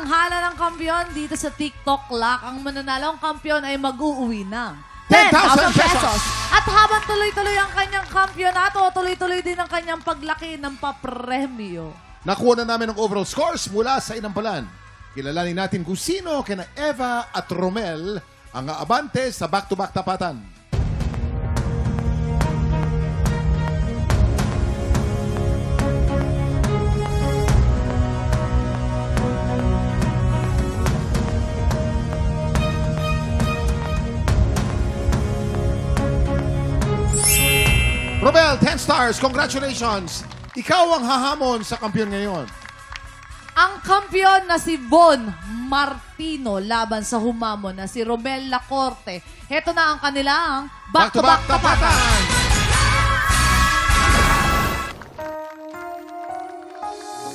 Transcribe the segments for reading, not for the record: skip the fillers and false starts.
tanghala ng kampiyon dito sa TikTok Lock. Ang mananalong kampiyon ay mag-uuwi ng 10,000 pesos. At habang tuloy-tuloy ang kanyang kampyonato, tuloy-tuloy din ang kanyang paglaki ng papremyo. Nakuha na namin ang overall scores mula sa Inampalan. Kilalanin natin kung sino kina Eva at Romel ang aabante sa back-to-back tapatan. Romel, 10 stars. Congratulations. Ikaw ang hahamon sa kampiyon ngayon. Ang kampiyon na si Von Martino laban sa humamon na si Romel Lacorte. Heto na ang kanilang back-to-back tapatan.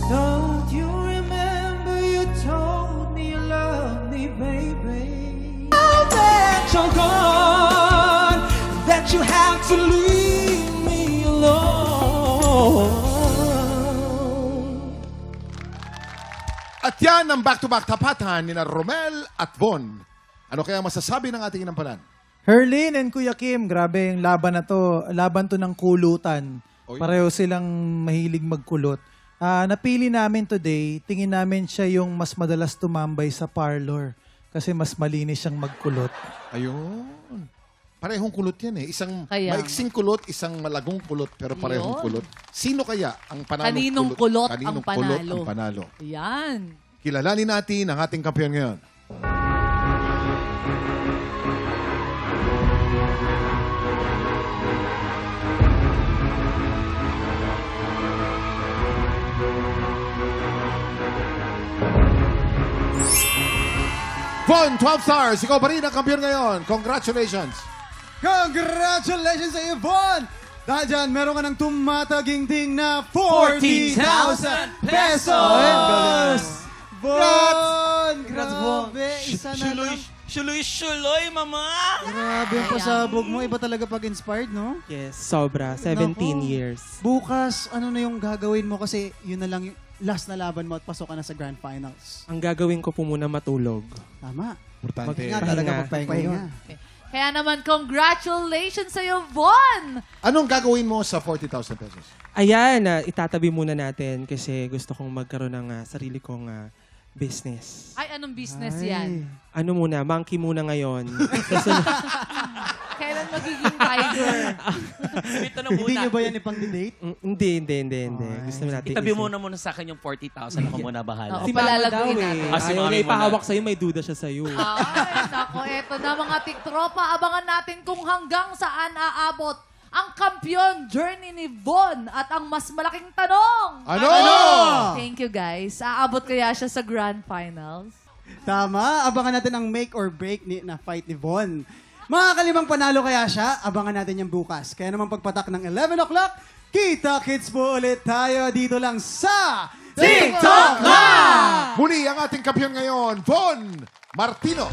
Don't you remember you told me you love me, baby? Now that you're gone, that you have to leave me alone. At yan ang back-to-back tapatan ni na Romel at Von. Ano kaya masasabi ng ating Inampalan? Herlin and Kuya Kim, grabe yung laban na to. Laban to ng kulutan. Oy. Pareho silang mahilig magkulot. Napili namin today, tingin namin siya yung mas madalas tumambay sa parlor. Kasi mas malinis siyang magkulot. Ayun. Parehong kulot yan eh. Isang Kaya. maiksing kulot, isang malagong kulot, pero parehong Yun. kulot. Sino kaya ang panalo? Kaninong kulot ang Kaninong panalo? kulot ang panalo? Yan. Kilalanin natin ang ating kampiyon ngayon. Von, 12 stars. Ikaw pa rin ang kampiyon ngayon. Congratulations. Congratulations sa iyo, Von! Dahil dyan, meron ka ng tumataginting na 40,000 pesos! Von! Grabe! Isa na lang. Shuloy, mama! Grabe ang pasabog mo. Iba talaga pag inspired, no? Yes, sobra. 17 Nako. years. Bukas, ano na yung gagawin mo? Kasi yun na lang yung last na laban mo at pasok ka na sa Grand Finals. Ang gagawin ko po muna matulog. Tama. Importante. Nga talaga Pahinga. magpahinga yun. Kaya naman, congratulations sa iyo, Von! Anong gagawin mo sa 40,000 pesos? Ayan, itatabi muna natin kasi gusto kong magkaroon ng sarili kong business. Ay, anong business Ay. yan? Ano muna, monkey muna ngayon. Kailan magiging tiger? Ito na Hindi muna. nyo ba yan ipang-date? Hindi. Gusto natin Itabi muna sa akin yung 40,000. Ako muna bahala. Oo. Si Mama daw Palalaguin eh. natin. Si Ayaw Mami niya muna. ipahawak sa'yo, may duda siya sa'yo. Ay, nako, eto na mga tiktropa. Abangan natin kung hanggang saan aabot ang kampiyon journey ni Von at ang mas malaking tanong. Ano? Thank you, guys. Aabot kaya siya sa Grand Finals? Tama. Abangan natin ang make or break na fight ni Von. Mga kalimang panalo kaya siya, abangan natin yan bukas. Kaya naman pagpatak ng 11 o'clock, kita-kits po ulit tayo dito lang sa TikTok Live! Muli ang ating kampiyon ngayon, Von Martino.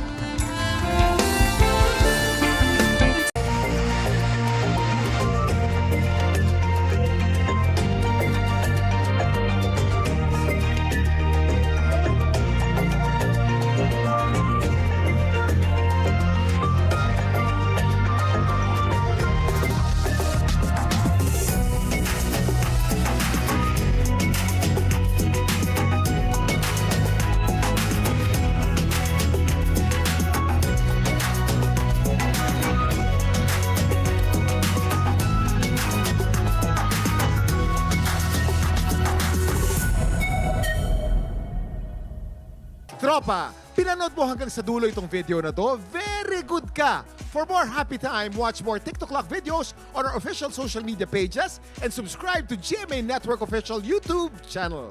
Tropa, pinanood mo hanggang sa dulo itong video na to? Very good ka! For more happy time, watch more TikTok Lock videos on our official social media pages and subscribe to GMA Network official YouTube channel.